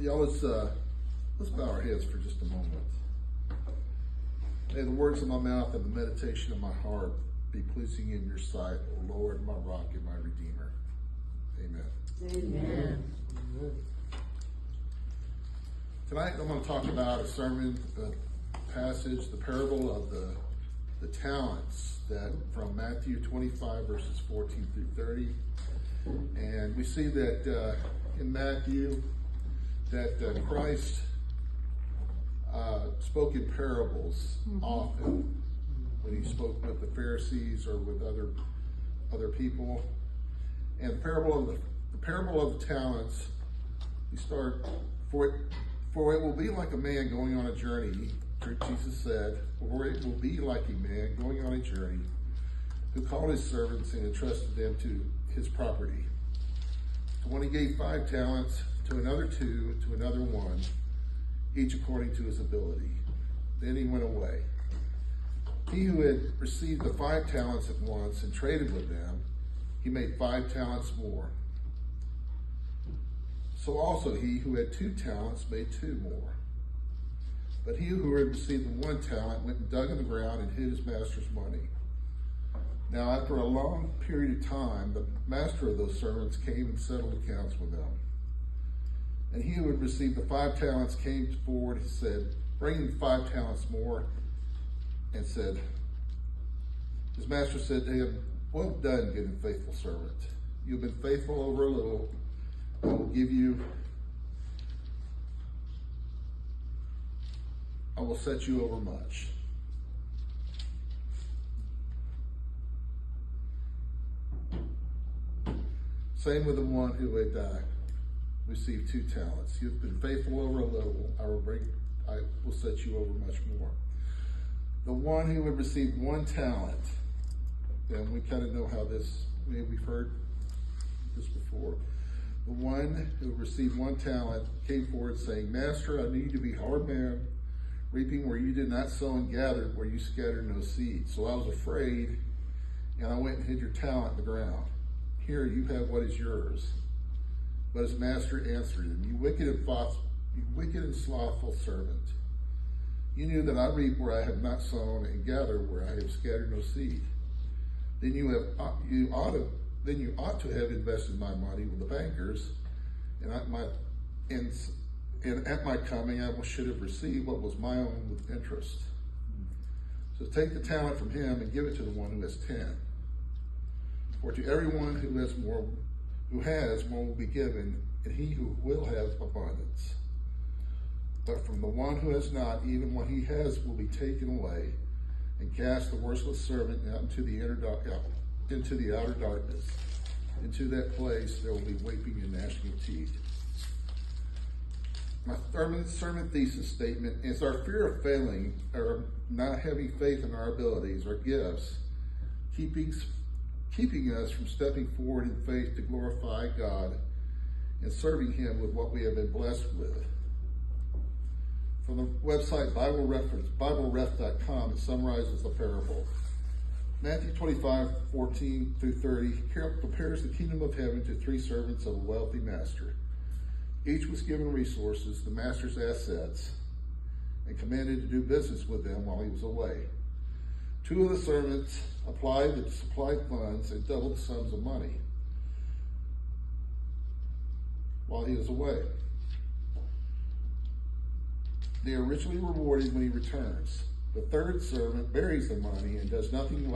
Y'all, let's bow our heads for just a moment. May the words of my mouth and the meditation of my heart be pleasing in your sight, O Lord, my rock and my redeemer. Amen. Amen. Tonight I'm going to talk about a sermon, a passage, the parable of the talents, that from Matthew 25 verses 14 through 30. And we see that in Matthew that Christ spoke in parables often when he spoke with the Pharisees or with other people. And the parable of the talents, we start, for it will be like a man going on a journey, Jesus said, or it will be like a man going on a journey who called his servants and entrusted them to his property. To one he gave 5 talents, to another 2, to another 1, each according to his ability. Then he went away. He who had received the 5 talents at once and traded with them, he made 5 talents more. So also he who had 2 talents made 2 more. But he who had received the 1 talent went and dug in the ground and hid his master's money. Now after a long period of time, the master of those servants came and settled accounts with them. And he who had received the 5 talents came forward and said, "Bring him 5 talents more." And said, his master said to him, "Well done, good and faithful servant. You have been faithful over a little. I will set you over much." Same with the one who had received 2 talents. You have been faithful over a little. I will set you over much more. The one who had received 1 talent, and we kind of know how this, maybe we've heard this before. The one who received 1 talent came forward saying, "Master, I knew you to be a hard man, reaping where you did not sow and gathered where you scattered no seed. So I was afraid, and I went and hid your talent in the ground. Here, you have what is yours." But his master answered him, "You wicked and slothful servant. You knew that I reap where I have not sown and gather where I have scattered no seed. Then you ought to have invested my money with the bankers, and at my coming I should have received what was my own with interest. So take the talent from him and give it to the one who has 10. For to everyone who has more will be given, and he who will have abundance. But from the one who has not, even what he has will be taken away. And cast the worthless servant out into the outer darkness. Into that place there will be weeping and gnashing of teeth." My sermon thesis statement is: our fear of failing, or not having faith in our abilities or gifts, keeping us from stepping forward in faith to glorify God and serving him with what we have been blessed with. From the website BibleRef.com, it summarizes the parable. Matthew 25, 14 through 30 compares the kingdom of heaven to 3 servants of a wealthy master. Each was given resources, the master's assets, and commanded to do business with them while he was away. 2 of the servants applied the supplied funds and doubled the sums of money while he was away. They are richly rewarded when he returns. The 3rd servant buries the money and does nothing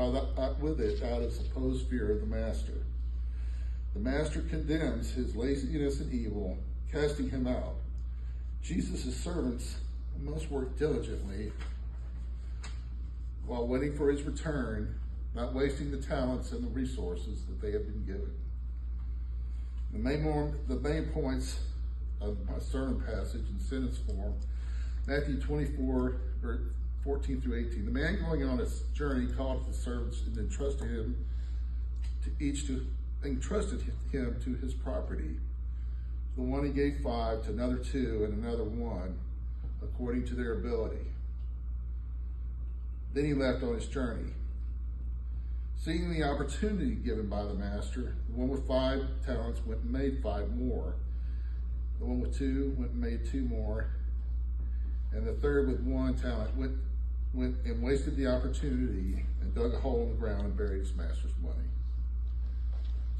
with it out of supposed fear of the master. The master condemns his laziness and evil, casting him out. Jesus' servants must work diligently while waiting for his return, not wasting the talents and the resources that they have been given. The main points of my sermon passage in sentence form: Matthew 24, 14 through 18. The man going on his journey called his servants and entrusted him to his property. To the one he gave 5, to another 2, and another 1, according to their ability. Then he left on his journey. Seeing the opportunity given by the master, the one with 5 talents went and made 5 more. The one with 2 went and made 2 more. And the third with 1 talent went and wasted the opportunity and dug a hole in the ground and buried his master's money.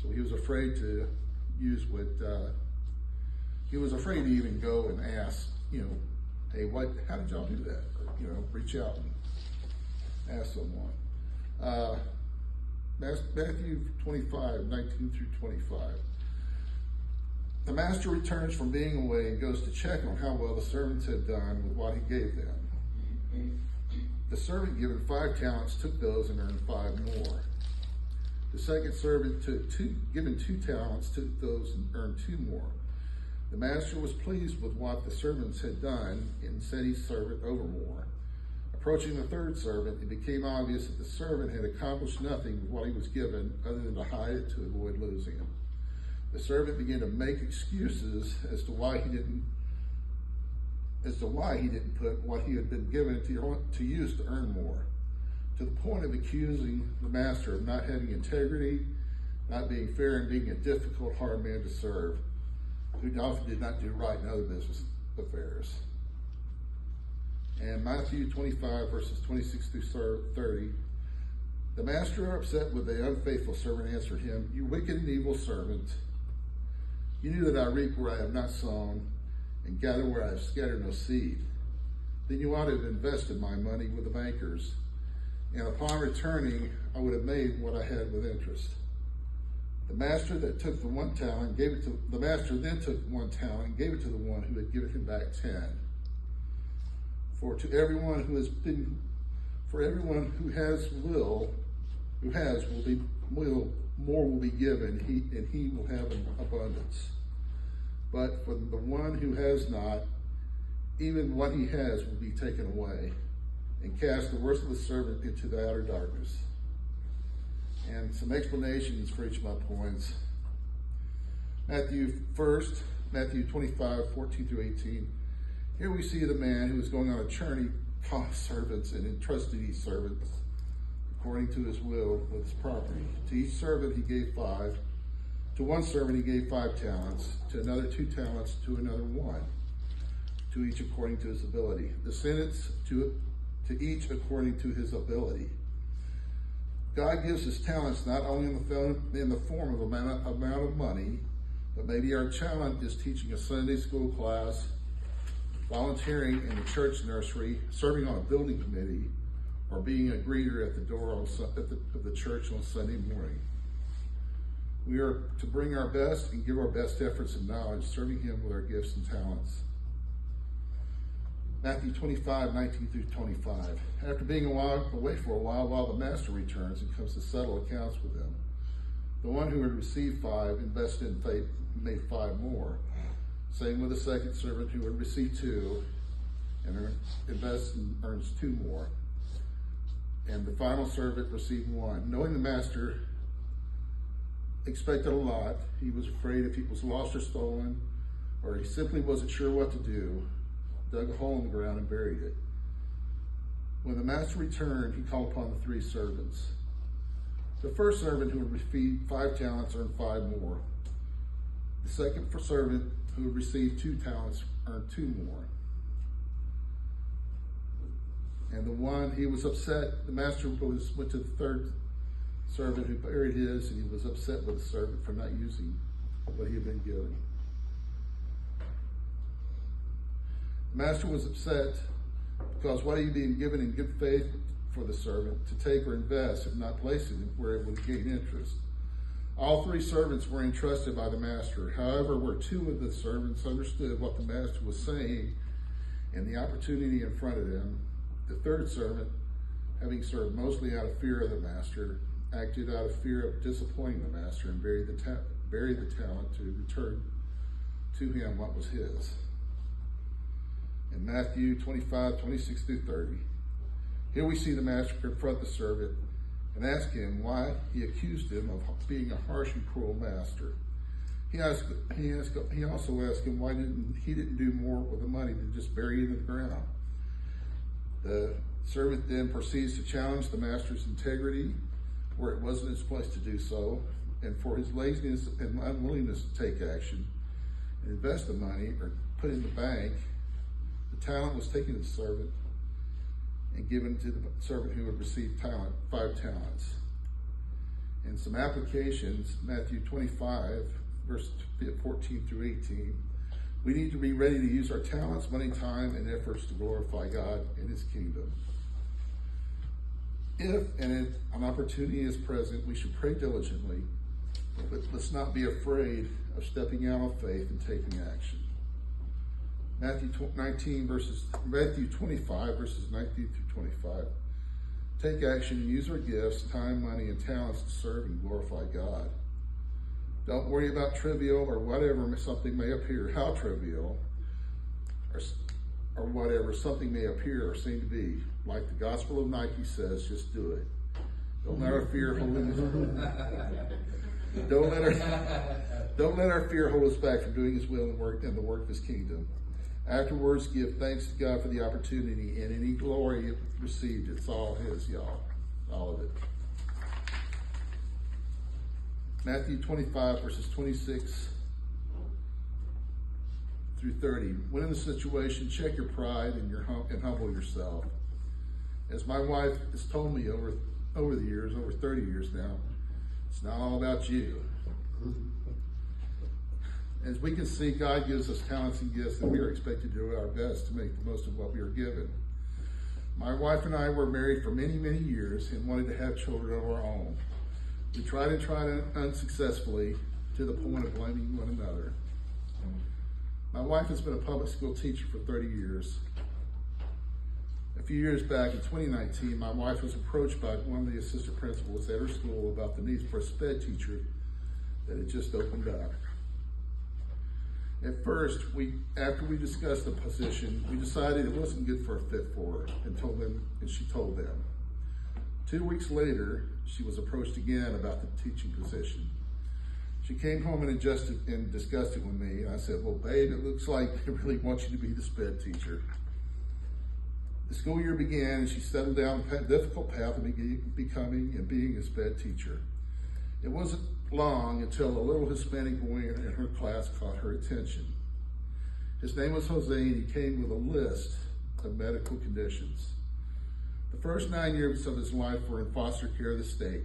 So he was afraid to use what, he was afraid to even go and ask, hey, how did y'all do that? Or, reach out and ask someone. Matthew 25, 19 through 25. The master returns from being away and goes to check on how well the servants had done with what he gave them. The servant given 5 talents took those and earned 5 more. The second servant given 2 talents took those and earned 2 more. The master was pleased with what the servants had done and set his servant over more. Approaching the third servant, it became obvious that the servant had accomplished nothing with what he was given other than to hide it to avoid losing him. The servant began to make excuses as to why he didn't put what he had been given to use to earn more, to the point of accusing the master of not having integrity, not being fair, and being a difficult, hard man to serve, who often did not do right in other business affairs. And Matthew 25, verses 26 through 30, the master, upset with the unfaithful servant, answered him, "You wicked and evil servant, you knew that I reap where I have not sown and gather where I have scattered no seed. Then you ought to have invested my money with the bankers, and upon returning, I would have made what I had with interest." The master then took 1 talent and gave it to the one who had given him back 10. For everyone who has more will be given, and he will have an abundance. But for the one who has not, even what he has will be taken away. And cast the worst of the servant into the outer darkness. And some explanations for each of my points. Matthew 25, 14 through 18. Here we see the man who was going on a journey, called servants, and entrusted these servants according to his will with his property. To each servant he gave 5. To one servant he gave 5 talents. To another 2 talents. To another 1. To each according to his ability. The sentence to each according to his ability. God gives his talents not only in the form of amount of money, but maybe our talent is teaching a Sunday school class, volunteering in the church nursery, serving on a building committee, or being a greeter at the door of the church on Sunday morning. We are to bring our best and give our best efforts and knowledge, serving him with our gifts and talents. Matthew 25, 19 through 25. After being away for a while the master returns and comes to settle accounts with them. The one who had received 5 invested in faith, made 5 more. Same with the second servant who had received 2 and invests and earns 2 more. And the final servant received 1. Knowing the master expected a lot, he was afraid if he was lost or stolen, or he simply wasn't sure what to do, dug a hole in the ground and buried it. When the master returned, he called upon the 3 servants. The first servant who had received 5 talents earned 5 more. The second servant who had received 2 talents earned 2 more. And the one, he was upset. The master went to the third servant who buried his, and he was upset with the servant for not using what he had been given. The master was upset because what he had been given in good faith for the servant to take or invest, if not place it where it would gain interest. All 3 servants were entrusted by the master. However, where 2 of the servants understood what the master was saying and the opportunity in front of them, the third servant, having served mostly out of fear of the master, acted out of fear of disappointing the master and buried the talent to return to him what was his. In Matthew 25, 26 through 30, here we see the master confront the servant and ask him why he accused him of being a harsh and cruel master. He also asked him why he didn't do more with the money than just bury it in the ground. The servant then proceeds to challenge the master's integrity where it wasn't his place to do so, and for his laziness and unwillingness to take action, and invest the money or put it in the bank, the talent was taken to the servant and given to the servant who had received 5 talents. And some applications, Matthew 25, verse 14 through 18. We need to be ready to use our talents, money, time, and efforts to glorify God and His kingdom. If an opportunity is present, we should pray diligently, but let's not be afraid of stepping out of faith and taking action. Matthew 25, verses 19 through 25. Take action and use our gifts, time, money, and talents to serve and glorify God. Don't worry about trivial or whatever something may appear, how trivial or whatever something may appear or seem to be. Like the Gospel of Nike says, just do it. Don't let our fear hold us. Don't let our fear hold us back from doing His will and the work of His kingdom. Afterwards, give thanks to God for the opportunity, and any glory you received, it's all His, y'all. All of it. Matthew 25, verses 26 through 30. When in the situation, check your pride and humble yourself. As my wife has told me over the years, over 30 years now, it's not all about you. As we can see, God gives us talents and gifts, and we are expected to do our best to make the most of what we are given. My wife and I were married for many, many years and wanted to have children of our own. We tried unsuccessfully, to the point of blaming one another. My wife has been a public school teacher for 30 years. A few years back in 2019, my wife was approached by one of the assistant principals at her school about the need for a SPED teacher that had just opened up. At first, after we discussed the position, we decided it wasn't good for a fit for her and she told them. 2 weeks later, she was approached again about the teaching position. She came home and discussed it with me, and I said, well, babe, it looks like they really want you to be the SPED teacher. The school year began, and she settled down a difficult path of becoming and being a SPED teacher. It wasn't long until a little Hispanic boy in her class caught her attention. His name was Jose, and he came with a list of medical conditions. The first 9 years of his life were in foster care of the state.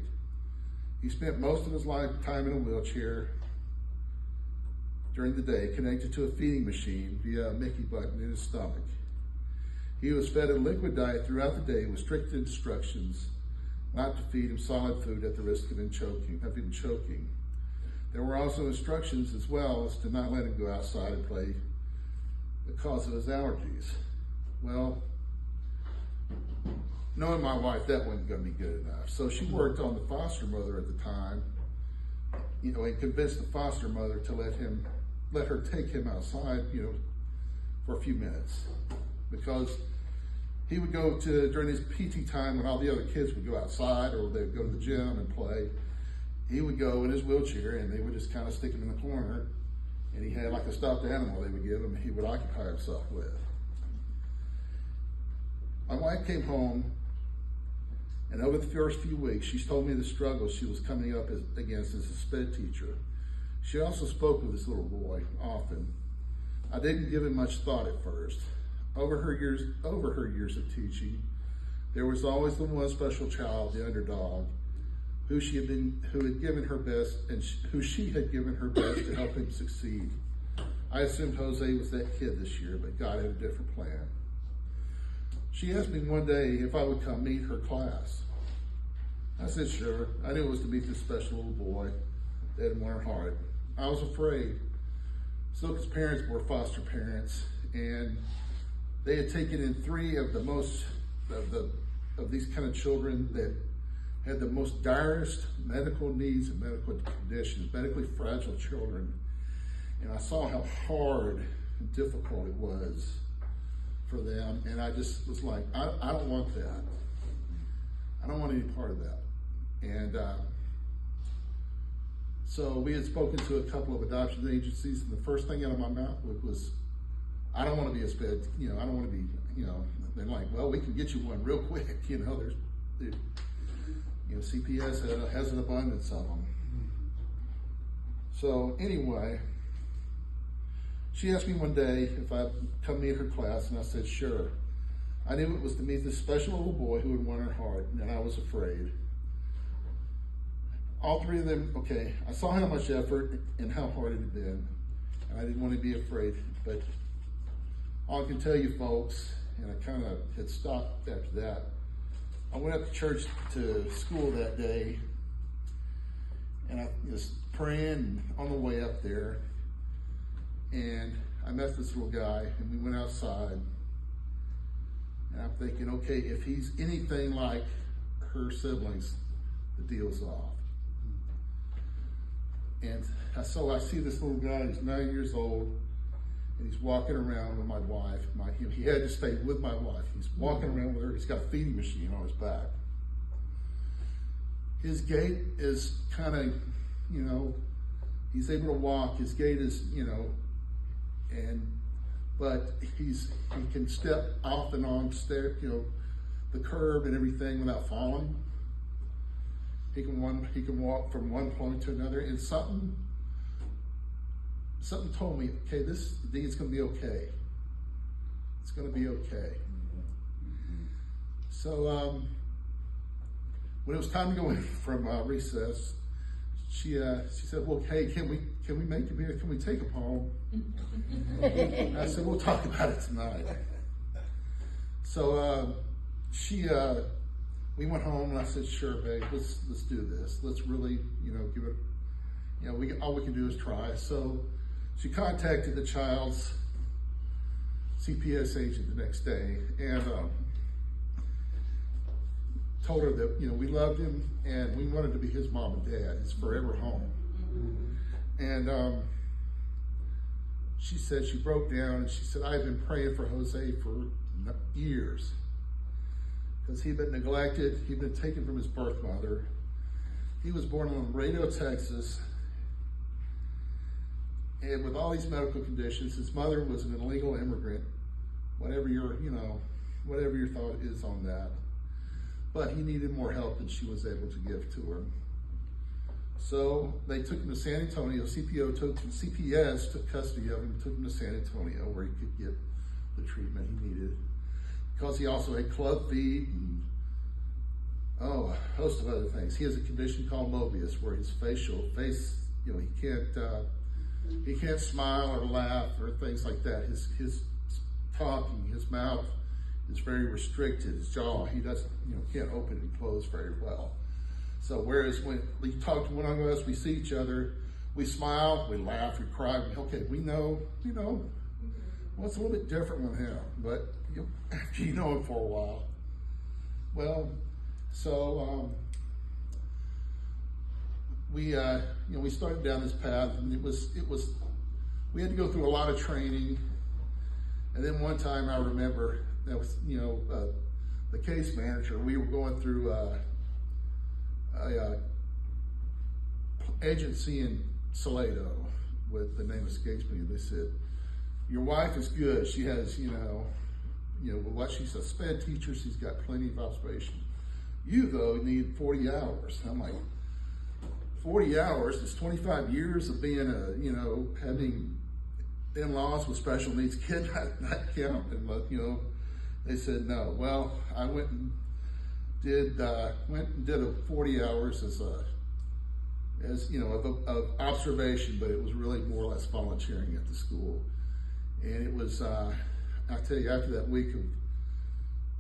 He spent most of his lifetime in a wheelchair during the day, connected to a feeding machine via a Mickey button in his stomach. He was fed a liquid diet throughout the day with strict instructions not to feed him solid food at the risk of him choking. There were also instructions as well as to not let him go outside and play because of his allergies. Well, knowing my wife, that wasn't going to be good enough. So she worked on the foster mother at the time, and convinced the foster mother to let her take him outside, for a few minutes. Because he would go during his PT time when all the other kids would go outside or they would go to the gym and play, he would go in his wheelchair and they would just kind of stick him in the corner, and he had like a stuffed animal they would give him and he would occupy himself with. My wife came home, and over the first few weeks, she's told me the struggles she was coming up against as a SPED teacher. She also spoke with this little boy often. I didn't give him much thought at first. Over her years of teaching, there was always the one special child, the underdog, who she had given her best to help him succeed. I assumed Jose was that kid this year, but God had a different plan. She asked me one day if I would come meet her class. I said, sure. I knew it was to meet this special little boy that had won her heart. I was afraid. Silka's parents were foster parents, and they had taken in 3 of these kind of children that had the most direst medical needs and medical conditions, medically fragile children. And I saw how hard and difficult it was for them, and I just was like, I don't want that. I don't want any part of that. And so we had spoken to a couple of adoption agencies, and the first thing out of my mouth was, I don't want to be a SPED, I don't want to be, they're like, well, we can get you one real quick, CPS has an abundance of them. So anyway, She asked me one day if I'd come meet her class, and I said, sure. I knew it was to meet this special little boy who had won her heart, and I was afraid. All three of them, okay, I saw how much effort and how hard it had been, and I didn't want to be afraid, but all I can tell you folks, and I kind of had stopped after that, I went up to church to school that day, and I was praying on the way up there, and I met this little guy, and we went outside, and I'm thinking, okay, if he's anything like her siblings, the deal's off. And so I see this little guy, he's 9 years old, and he's walking around with my wife. He had to stay with my wife. He's walking around with her, he's got a feeding machine on his back. His gait is kind of, you know, he's able to walk, his gait is, you know, but he can step off and on the curb and everything without falling. He can walk from one point to another, and something told me, okay, this is going to be okay. It's going to be okay. So when it was time to go in from recess, she said, well, hey, can we make him here? Can we take him home? I said, we'll talk about it tonight. So we went home, and I said, sure, babe, let's do this. Let's really, you know, give it, you know, all we can do is try. So she contacted the child's CPS agent the next day, and told her that, you know, we loved him and we wanted to be his mom and dad, his forever home. And she said, she broke down and she said, I've been praying for Jose for years, because he'd been neglected, he'd been taken from his birth mother. He was born in Laredo, Texas, and with all these medical conditions, his mother was an illegal immigrant, whatever your thought is on that. But he needed more help than she was able to give to him. So they took him to San Antonio. CPS took custody of him, took him to San Antonio where he could get the treatment he needed. Because he also had club feet and a host of other things. He has a condition called Mobius, where his face, you know, he can't smile or laugh or things like that. His talking, his mouth is very restricted. His jaw, he doesn't, you know, can't open and close very well. So whereas when we talk to one of us, we see each other, we smile, we laugh, we cry, okay, we know, you know, well, it's a little bit different with him, but you know him for a while. Well, so we started down this path, and it was we had to go through a lot of training. And then one time I remember that was, you know, the case manager, we were going through a agency in Salado, with the name escapes me, and they said, your wife is good. She has, you know, what, she's a SPED teacher, she's got plenty of observation. You, though, need 40 hours. I'm like, 40 hours is 25 years of being having in-laws with special needs kids, not count. And, you know, they said no. Well, I went and did a 40 hours as of observation, but it was really more or less volunteering at the school. And it was, I tell you, after that week of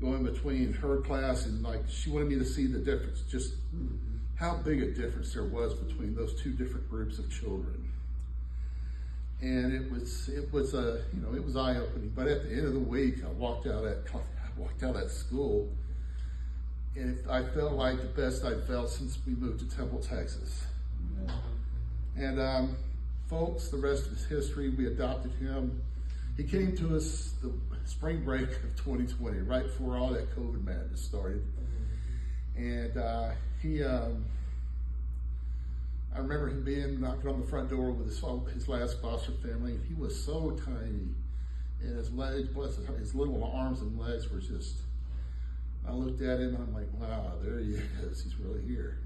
going between her class and, like, she wanted me to see the difference, just how big a difference there was between those two different groups of children. And it was eye-opening. But at the end of the week, I walked out at school, and I felt like the best I'd felt since we moved to Temple, Texas. And folks, the rest is history. We adopted him. He came to us the spring break of 2020, right before all that COVID madness started. And I remember him being knocking on the front door with his last foster family, and he was so tiny, and his legs, his little arms and legs were just, I looked at him and I'm like, wow, there he is, he's really here.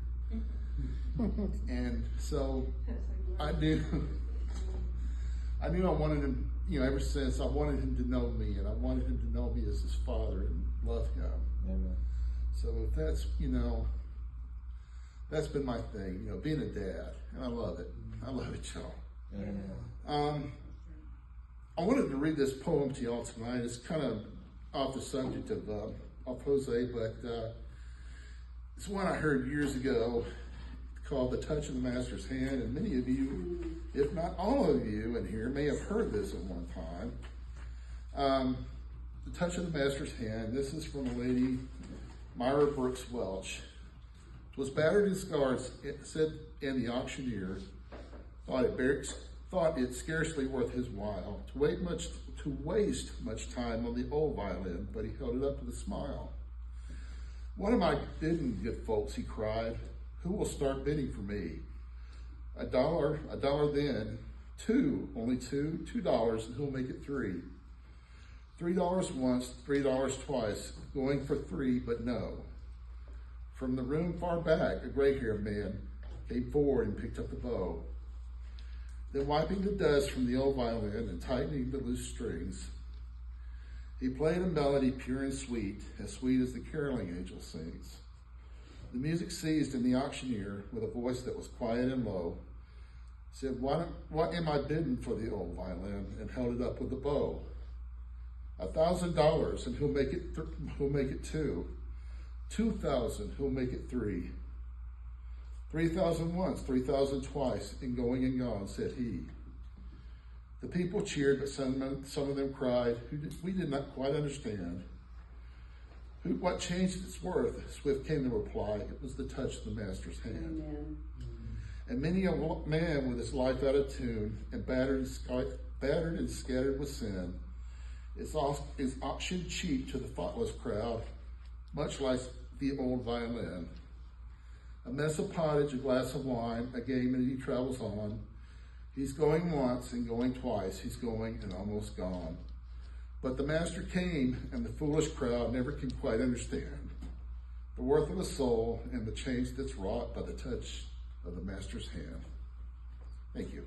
And so I I knew I wanted him, ever since I wanted him to know me, and I wanted him to know me as his father and love him. Amen. So if that's, that's been my thing, being a dad, and I love it. I love it, y'all. Amen. I wanted to read this poem to y'all tonight. It's kind of off the subject of Jose, but it's one I heard years ago called The Touch of the Master's Hand, and many of you, if not all of you in here, may have heard this at one time. The Touch of the Master's Hand, this is from a lady, Myra Brooks Welch. It was battered and scarred, it said in the auctioneer, thought it scarcely worth his while to waste much time on the old violin, but he held it up with a smile. What am I bidding, good folks, he cried. Who will start bidding for me? $1 then, two, only $2, and who'll make it $3? $3 once, $3 twice, going for $3, but no. From the room far back, a gray-haired man came forward and picked up the bow. Then wiping the dust from the old violin and tightening the loose strings, he played a melody pure and sweet as the caroling angel sings. The music ceased, and the auctioneer, with a voice that was quiet and low, said, what am I bidding for the old violin? And held it up with the bow. $1,000, and who'll make it $2? 2,000, who'll make it $3? 3,000 once, 3,000 twice, and going and gone, said he. The people cheered, but some of them cried, we did not quite understand. What changed its worth? Swift came the reply, it was the touch of the Master's hand. Amen. And many a man with his life out of tune and battered and scattered with sin is auctioned cheap to the thoughtless crowd, much like the old violin. A mess of pottage, a glass of wine, a game, and he travels on. He's going once and going twice. He's going and almost gone. But the Master came, and the foolish crowd never can quite understand the worth of a soul and the change that's wrought by the touch of the Master's hand. Thank you.